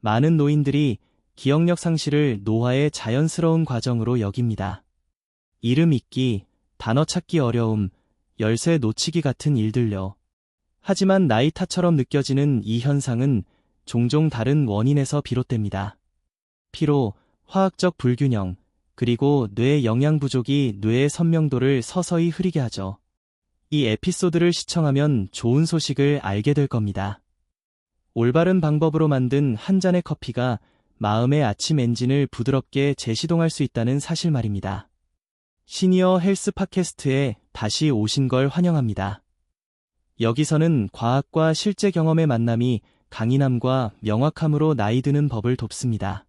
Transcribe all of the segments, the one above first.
많은 노인들이 기억력 상실을 노화의 자연스러운 과정으로 여깁니다. 이름 잊기, 단어 찾기 어려움, 열쇠 놓치기 같은 일들요. 하지만 나이 탓처럼 느껴지는 이 현상은 종종 다른 원인에서 비롯됩니다. 피로, 화학적 불균형, 그리고 뇌 영양 부족이 뇌의 선명도를 서서히 흐리게 하죠. 이 에피소드를 시청하면 좋은 소식을 알게 될 겁니다. 올바른 방법으로 만든 한 잔의 커피가 마음의 아침 엔진을 부드럽게 재시동할 수 있다는 사실 말입니다. 시니어 헬스 팟캐스트에 다시 오신 걸 환영합니다. 여기서는 과학과 실제 경험의 만남이 강인함과 명확함으로 나이 드는 법을 돕습니다.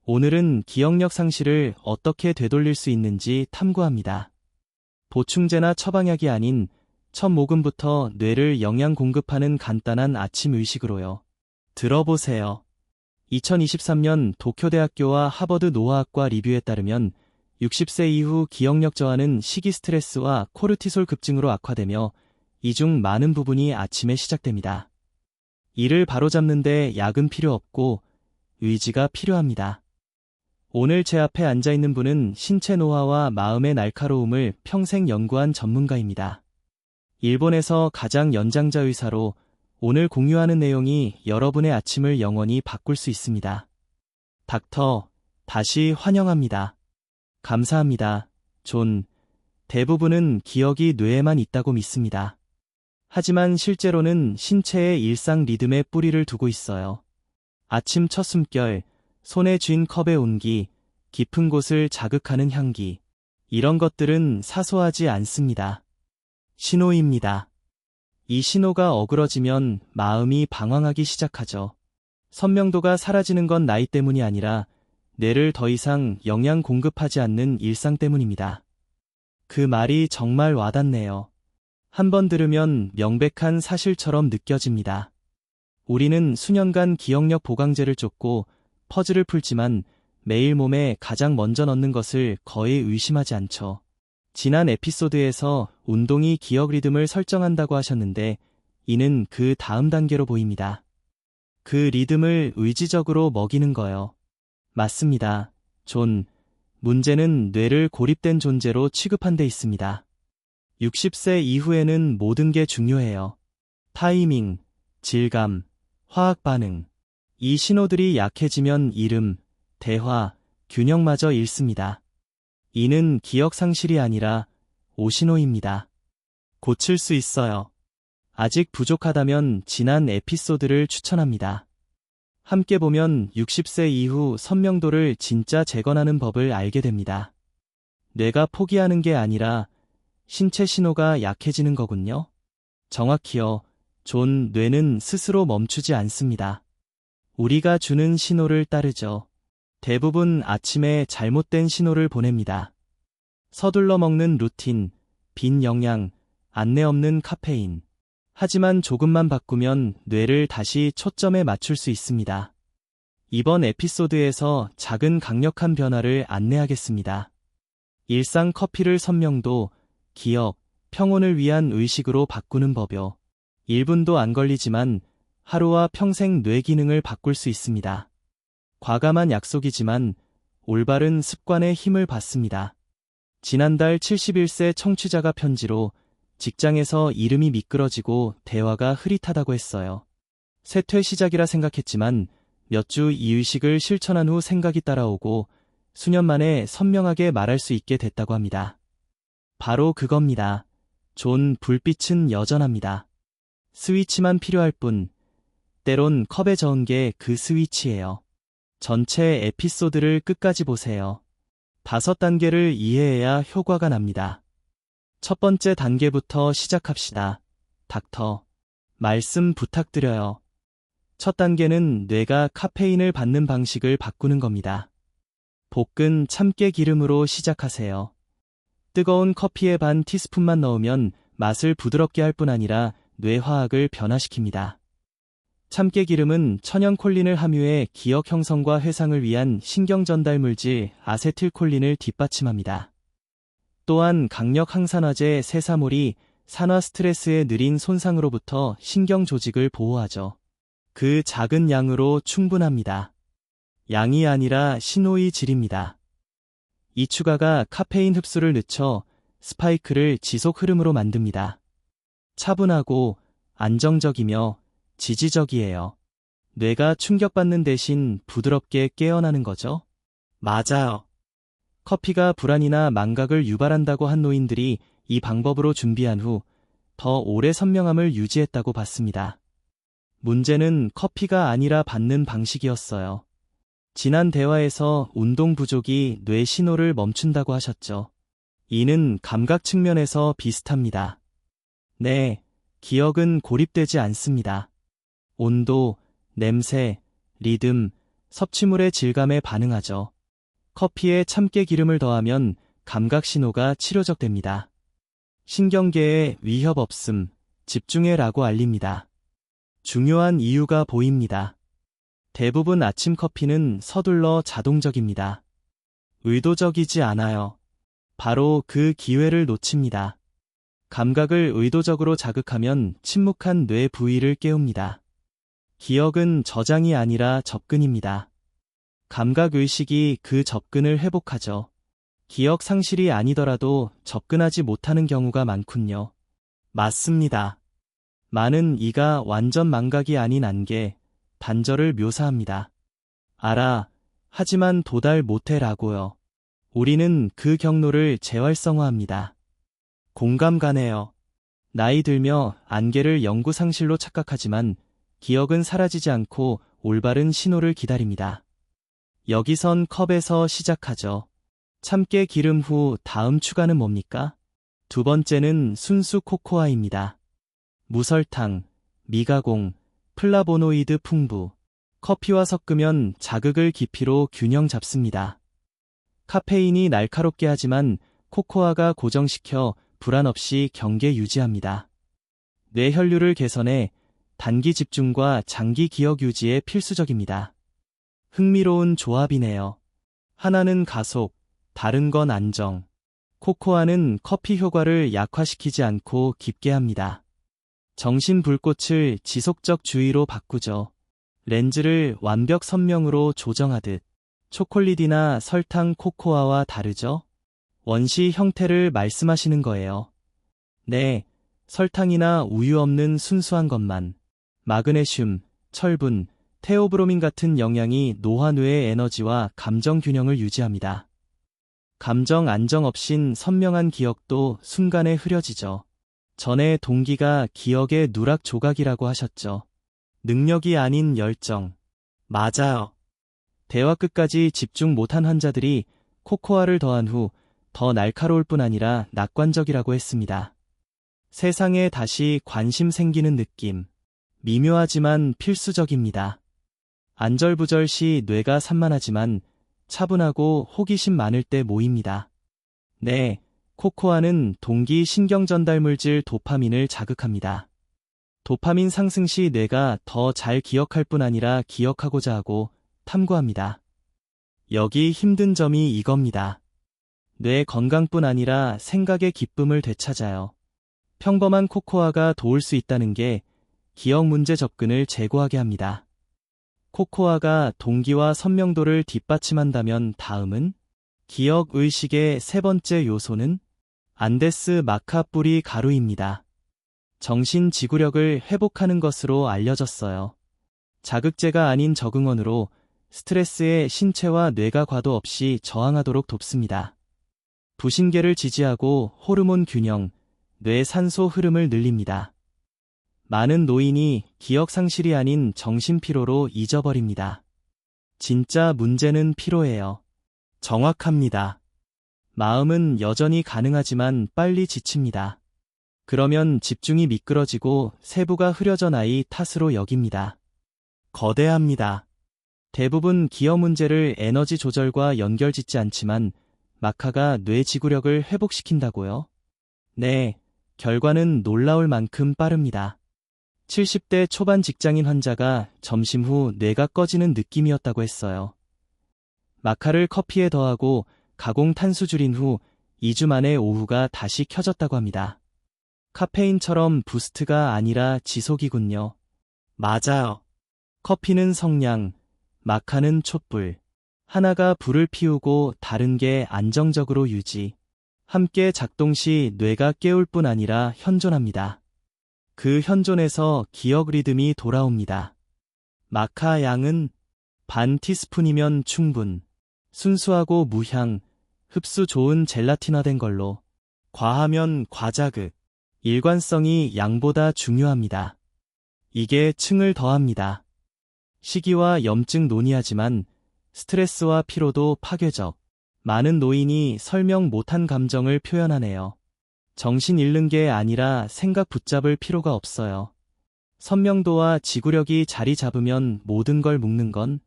오늘은 기억력 상실을 어떻게 되돌릴 수 있는지 탐구합니다. 보충제나 처방약이 아닌 첫 모금부터 뇌를 영양 공급하는 간단한 아침 의식으로요. 들어보세요. 2023년 도쿄대학교와 하버드 노화학과 리뷰에 따르면 60세 이후 기억력 저하는 시기 스트레스와 코르티솔 급증으로 악화되며 이 중 많은 부분이 아침에 시작됩니다. 이를 바로잡는 데 약은 필요 없고 의지가 필요합니다. 오늘 제 앞에 앉아있는 분은 신체 노화와 마음의 날카로움을 평생 연구한 전문가입니다. 일본에서 가장 연장자 의사로 오늘 공유하는 내용이 여러분의 아침을 영원히 바꿀 수 있습니다. 닥터, 다시 환영합니다. 감사합니다, 존. 대부분은 기억이 뇌에만 있다고 믿습니다. 하지만 실제로는 신체의 일상 리듬에 뿌리를 두고 있어요. 아침 첫 숨결, 손에 쥔 컵의 온기, 깊은 곳을 자극하는 향기. 이런 것들은 사소하지 않습니다. 신호입니다. 이 신호가 어그러지면 마음이 방황하기 시작하죠. 선명도가 사라지는 건 나이 때문이 아니라 뇌를 더 이상 영양 공급하지 않는 일상 때문입니다. 그 말이 정말 와닿네요. 한번 들으면 명백한 사실처럼 느껴집니다. 우리는 수년간 기억력 보강제를 쫓고 퍼즐을 풀지만 매일 몸에 가장 먼저 넣는 것을 거의 의심하지 않죠. 지난 에피소드에서 운동이 기억 리듬을 설정한다고 하셨는데 이는 그 다음 단계로 보입니다. 그 리듬을 의지적으로 먹이는 거요. 맞습니다, 존. 문제는 뇌를 고립된 존재로 취급한 데 있습니다. 60세 이후에는 모든 게 중요해요. 타이밍, 질감, 화학 반응. 이 신호들이 약해지면 이름, 대화, 균형마저 잃습니다. 이는 기억 상실이 아니라 오신호입니다. 고칠 수 있어요. 아직 부족하다면 지난 에피소드를 추천합니다. 함께 보면 60세 이후 선명도를 진짜 재건하는 법을 알게 됩니다. 뇌가 포기하는 게 아니라 신체 신호가 약해지는 거군요. 정확히요, 존. 뇌는 스스로 멈추지 않습니다. 우리가 주는 신호를 따르죠. 대부분 아침에 잘못된 신호를 보냅니다. 서둘러 먹는 루틴, 빈 영양, 안내 없는 카페인. 하지만 조금만 바꾸면 뇌를 다시 초점에 맞출 수 있습니다. 이번 에피소드에서 작은 강력한 변화를 안내하겠습니다. 일상 커피를 선명도, 기억, 평온을 위한 의식으로 바꾸는 법요. 1분도 안 걸리지만 하루와 평생 뇌 기능을 바꿀 수 있습니다. 과감한 약속이지만 올바른 습관의 힘을 받습니다. 지난달 71세 청취자가 편지로 직장에서 이름이 미끄러지고 대화가 흐릿하다고 했어요. 쇠퇴 시작이라 생각했지만 몇 주 이 의식을 실천한 후 생각이 따라오고 수년 만에 선명하게 말할 수 있게 됐다고 합니다. 바로 그겁니다. 존. 불빛은 여전합니다. 스위치만 필요할 뿐, 때론 컵에 저은 게 그 스위치예요. 전체 에피소드를 끝까지 보세요. 5단계를 이해해야 효과가 납니다. 첫 번째 단계부터 시작합시다. 닥터, 말씀 부탁드려요. 첫 단계는 뇌가 카페인을 받는 방식을 바꾸는 겁니다. 볶은 참깨 기름으로 시작하세요. 뜨거운 커피에 반 티스푼만 넣으면 맛을 부드럽게 할 뿐 아니라 뇌 화학을 변화시킵니다. 참깨 기름은 천연콜린을 함유해 기억 형성과 회상을 위한 신경 전달 물질 아세틸콜린을 뒷받침합니다. 또한 강력 항산화제 세사몰이 산화 스트레스의 느린 손상으로부터 신경 조직을 보호하죠. 그 작은 양으로 충분합니다. 양이 아니라 신호의 질입니다. 이 추가가 카페인 흡수를 늦춰 스파이크를 지속 흐름으로 만듭니다. 차분하고 안정적이며 지지적이에요. 뇌가 충격받는 대신 부드럽게 깨어나는 거죠? 맞아요. 커피가 불안이나 망각을 유발한다고 한 노인들이 이 방법으로 준비한 후 더 오래 선명함을 유지했다고 봤습니다. 문제는 커피가 아니라 받는 방식이었어요. 지난 대화에서 운동 부족이 뇌 신호를 멈춘다고 하셨죠. 이는 감각 측면에서 비슷합니다. 네, 기억은 고립되지 않습니다. 온도, 냄새, 리듬, 섭취물의 질감에 반응하죠. 커피에 참깨 기름을 더하면 감각 신호가 치료적됩니다. 신경계에 위협 없음, 집중해라고 알립니다. 중요한 이유가 보입니다. 대부분 아침 커피는 서둘러 자동적입니다. 의도적이지 않아요. 바로 그 기회를 놓칩니다. 감각을 의도적으로 자극하면 침묵한 뇌 부위를 깨웁니다. 기억은 저장이 아니라 접근입니다. 감각의식이 그 접근을 회복하죠. 기억 상실이 아니더라도 접근하지 못하는 경우가 많군요. 맞습니다. 많은 이가 완전 망각이 아닌 안개, 단절을 묘사합니다. 알아, 하지만 도달 못해라고요. 우리는 그 경로를 재활성화합니다. 공감 가네요. 나이 들며 안개를 영구 상실로 착각하지만 기억은 사라지지 않고 올바른 신호를 기다립니다. 여기선 컵에서 시작하죠. 참깨 기름 후 다음 추가는 뭡니까? 두 번째는 순수 코코아입니다. 무설탕, 미가공, 플라보노이드 풍부. 커피와 섞으면 자극을 깊이로 균형 잡습니다. 카페인이 날카롭게 하지만 코코아가 고정시켜 불안 없이 경계 유지합니다. 뇌 혈류를 개선해 단기 집중과 장기 기억 유지에 필수적입니다. 흥미로운 조합이네요. 하나는 가속, 다른 건 안정. 코코아는 커피 효과를 약화시키지 않고 깊게 합니다. 정신 불꽃을 지속적 주의로 바꾸죠. 렌즈를 완벽 선명으로 조정하듯. 초콜릿이나 설탕 코코아와 다르죠? 원시 형태를 말씀하시는 거예요. 네, 설탕이나 우유 없는 순수한 것만. 마그네슘, 철분, 테오브로민 같은 영양이 노화뇌의 에너지와 감정 균형을 유지합니다. 감정 안정 없인 선명한 기억도 순간에 흐려지죠. 전에 동기가 기억의 누락 조각이라고 하셨죠. 능력이 아닌 열정. 맞아요. 대화 끝까지 집중 못한 환자들이 코코아를 더한 후 더 날카로울 뿐 아니라 낙관적이라고 했습니다. 세상에 다시 관심 생기는 느낌. 미묘하지만 필수적입니다. 안절부절 시 뇌가 산만하지만 차분하고 호기심 많을 때 모입니다. 네, 코코아는 동기 신경전달물질 도파민을 자극합니다. 도파민 상승 시 뇌가 더 잘 기억할 뿐 아니라 기억하고자 하고 탐구합니다. 여기 힘든 점이 이겁니다. 뇌 건강뿐 아니라 생각의 기쁨을 되찾아요. 평범한 코코아가 도울 수 있다는 게 기억 문제 접근을 제고하게 합니다. 코코아가 동기와 선명도를 뒷받침한다면 다음은? 기억 의식의 세 번째 요소는? 안데스 마카 뿌리 가루입니다. 정신 지구력을 회복하는 것으로 알려졌어요. 자극제가 아닌 적응원으로 스트레스에 신체와 뇌가 과도 없이 저항하도록 돕습니다. 부신계를 지지하고 호르몬 균형, 뇌 산소 흐름을 늘립니다. 많은 노인이 기억 상실이 아닌 정신 피로로 잊어버립니다. 진짜 문제는 피로예요. 정확합니다. 마음은 여전히 가능하지만 빨리 지칩니다. 그러면 집중이 미끄러지고 세부가 흐려져 나이 탓으로 여깁니다. 거대합니다. 대부분 기억 문제를 에너지 조절과 연결짓지 않지만 마카가 뇌 지구력을 회복시킨다고요? 네, 결과는 놀라울 만큼 빠릅니다. 70대 초반 직장인 환자가 점심 후 뇌가 꺼지는 느낌이었다고 했어요. 마카를 커피에 더하고 가공 탄수 줄인 후 2주 만에 오후가 다시 켜졌다고 합니다. 카페인처럼 부스트가 아니라 지속이군요. 맞아요. 커피는 성냥, 마카는 촛불. 하나가 불을 피우고 다른 게 안정적으로 유지. 함께 작동 시 뇌가 깨울 뿐 아니라 현존합니다. 그 현존에서 기억 리듬이 돌아옵니다. 마카 양은 반 티스푼이면 충분. 순수하고 무향, 흡수 좋은 젤라틴화된 걸로. 과하면 과자극. 일관성이 양보다 중요합니다. 이게 층을 더합니다. 시기와 염증 논의하지만 스트레스와 피로도 파괴적. 많은 노인이 설명 못한 감정을 표현하네요. 정신 잃는 게 아니라 생각 붙잡을 필요가 없어요. 선명도와 지구력이 자리 잡으면 모든 걸 묶는 건,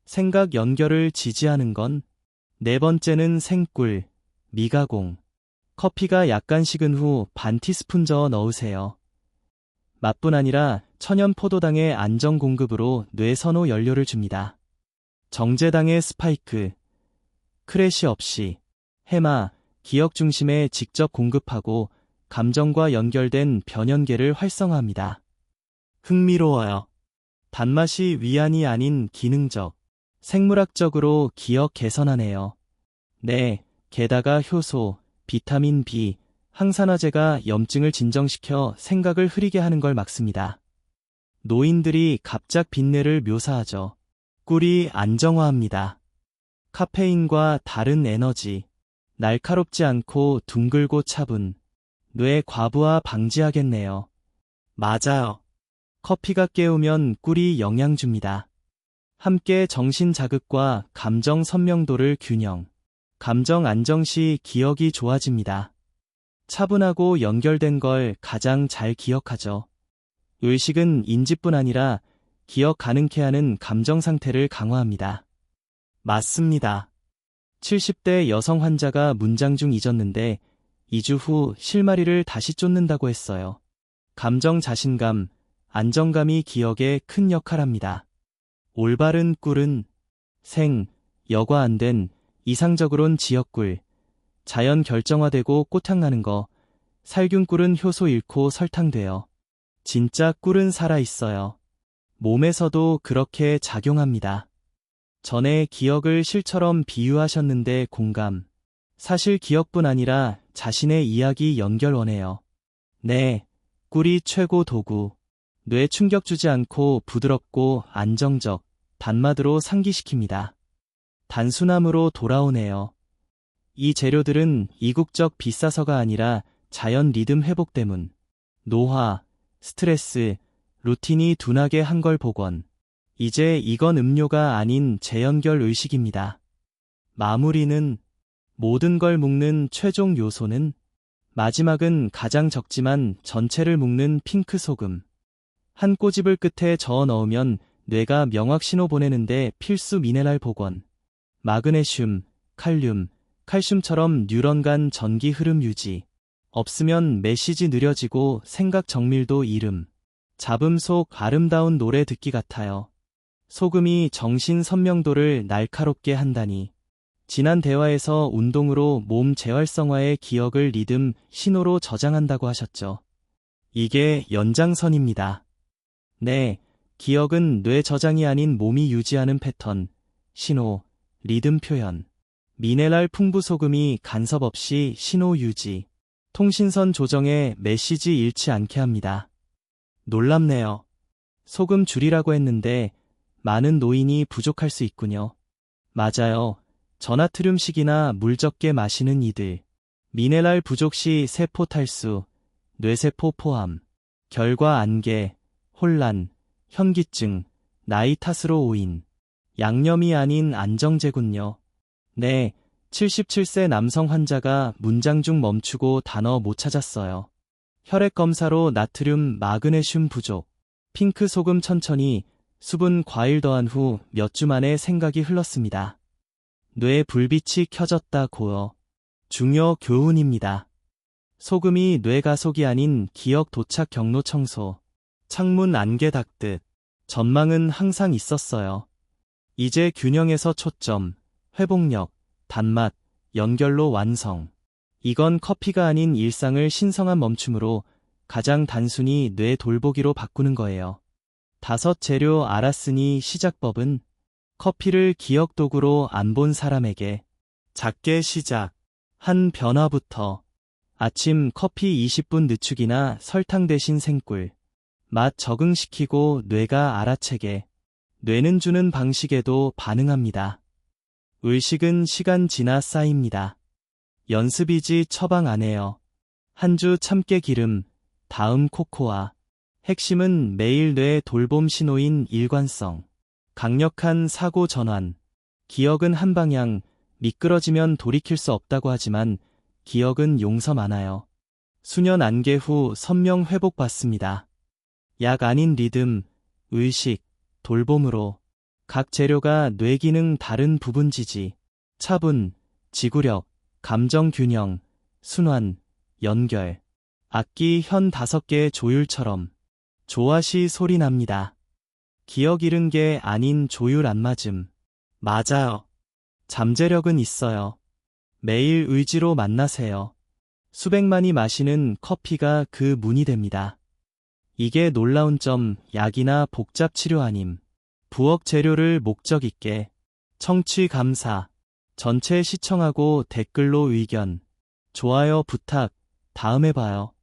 생각 연결을 지지하는 건. 네 번째는 생꿀, 미가공. 커피가 약간 식은 후 반 티스푼 저어 넣으세요. 맛뿐 아니라 천연 포도당의 안정 공급으로 뇌 선호 연료를 줍니다. 정제당의 스파이크, 크래시 없이 해마, 기억 중심에 직접 공급하고 감정과 연결된 변연계를 활성화합니다. 흥미로워요. 단맛이 위안이 아닌 기능적, 생물학적으로 기억 개선하네요. 네, 게다가 효소, 비타민 B, 항산화제가 염증을 진정시켜 생각을 흐리게 하는 걸 막습니다. 노인들이 갑작 빈뇌를 묘사하죠. 꿀이 안정화합니다. 카페인과 다른 에너지, 날카롭지 않고 둥글고 차분, 뇌 과부하 방지하겠네요. 맞아요. 커피가 깨우면 꿀이 영양 줍니다. 함께 정신 자극과 감정 선명도를 균형. 감정 안정 시 기억이 좋아집니다. 차분하고 연결된 걸 가장 잘 기억하죠. 의식은 인지뿐 아니라 기억 가능케 하는 감정 상태를 강화합니다. 맞습니다. 70대 여성 환자가 문장 중 잊었는데 2주 후 실마리를 다시 쫓는다고 했어요. 감정 자신감, 안정감이 기억에 큰 역할합니다. 올바른 꿀은 생, 여과 안 된, 이상적으론 지역꿀, 자연 결정화되고 꽃향나는 거, 살균 꿀은 효소 잃고 설탕돼요. 진짜 꿀은 살아있어요. 몸에서도 그렇게 작용합니다. 전에 기억을 실처럼 비유하셨는데 공감. 사실 기억뿐 아니라 자신의 이야기 연결 원해요. 네, 꿀이 최고 도구. 뇌 충격 주지 않고 부드럽고 안정적, 단맛으로 상기시킵니다. 단순함으로 돌아오네요. 이 재료들은 이국적 비싸서가 아니라 자연 리듬 회복 때문. 노화, 스트레스, 루틴이 둔하게 한 걸 복원. 이제 이건 음료가 아닌 재연결 의식입니다. 마무리는 모든 걸 묶는 최종 요소는 마지막은 가장 적지만 전체를 묶는 핑크 소금. 한 꼬집을 끝에 저어 넣으면 뇌가 명확 신호 보내는데 필수 미네랄 복원. 마그네슘, 칼륨, 칼슘처럼 뉴런 간 전기 흐름 유지. 없으면 메시지 느려지고 생각 정밀도 잃음. 잡음 속 아름다운 노래 듣기 같아요. 소금이 정신 선명도를 날카롭게 한다니. 지난 대화에서 운동으로 몸 재활성화의 기억을 리듬, 신호로 저장한다고 하셨죠. 이게 연장선입니다. 네, 기억은 뇌 저장이 아닌 몸이 유지하는 패턴, 신호, 리듬 표현. 미네랄 풍부 소금이 간섭 없이 신호 유지, 통신선 조정에 메시지 잃지 않게 합니다. 놀랍네요. 소금 줄이라고 했는데 많은 노인이 부족할 수 있군요. 맞아요. 전하트륨식이나 물 적게 마시는 이들. 미네랄 부족 시 세포 탈수, 뇌세포 포함, 결과 안개, 혼란, 현기증, 나이 탓으로 오인. 양념이 아닌 안정제군요. 네, 77세 남성 환자가 문장 중 멈추고 단어 못 찾았어요. 혈액 검사로 나트륨, 마그네슘 부족. 핑크 소금 천천히, 수분 과일 더한 후 몇 주 만에 생각이 흘렀습니다. 뇌 불빛이 켜졌다 고요. 중요 교훈입니다. 소금이 뇌 가속이 아닌 기억 도착 경로 청소. 창문 안개 닦듯. 전망은 항상 있었어요. 이제 균형에서 초점, 회복력, 단맛, 연결로 완성. 이건 커피가 아닌 일상을 신성한 멈춤으로 가장 단순히 뇌 돌보기로 바꾸는 거예요. 5 재료 알았으니 시작법은 커피를 기억 도구로 안 본 사람에게 작게 시작. 한 변화부터 아침 커피 20분 늦추기나 설탕 대신 생꿀. 맛 적응시키고 뇌가 알아채게. 뇌는 주는 방식에도 반응합니다. 의식은 시간 지나 쌓입니다. 연습이지 처방 안 해요. 한 주 참깨 기름, 다음 코코아. 핵심은 매일 뇌 돌봄 신호인 일관성. 강력한 사고 전환. 기억은 한 방향, 미끄러지면 돌이킬 수 없다고 하지만 기억은 용서 많아요. 수년 안개 후 선명 회복받습니다. 약 아닌 리듬, 의식, 돌봄으로 각 재료가 뇌 기능 다른 부분 지지, 차분, 지구력, 감정 균형, 순환, 연결. 악기 현 5개의 조율처럼 조화시 소리 납니다. 기억 잃은 게 아닌 조율 안 맞음. 맞아요. 잠재력은 있어요. 매일 의지로 만나세요. 수백만이 마시는 커피가 그 문이 됩니다. 이게 놀라운 점, 약이나 복잡 치료 아님. 부엌 재료를 목적 있게. 청취 감사. 전체 시청하고 댓글로 의견. 좋아요 부탁. 다음에 봐요.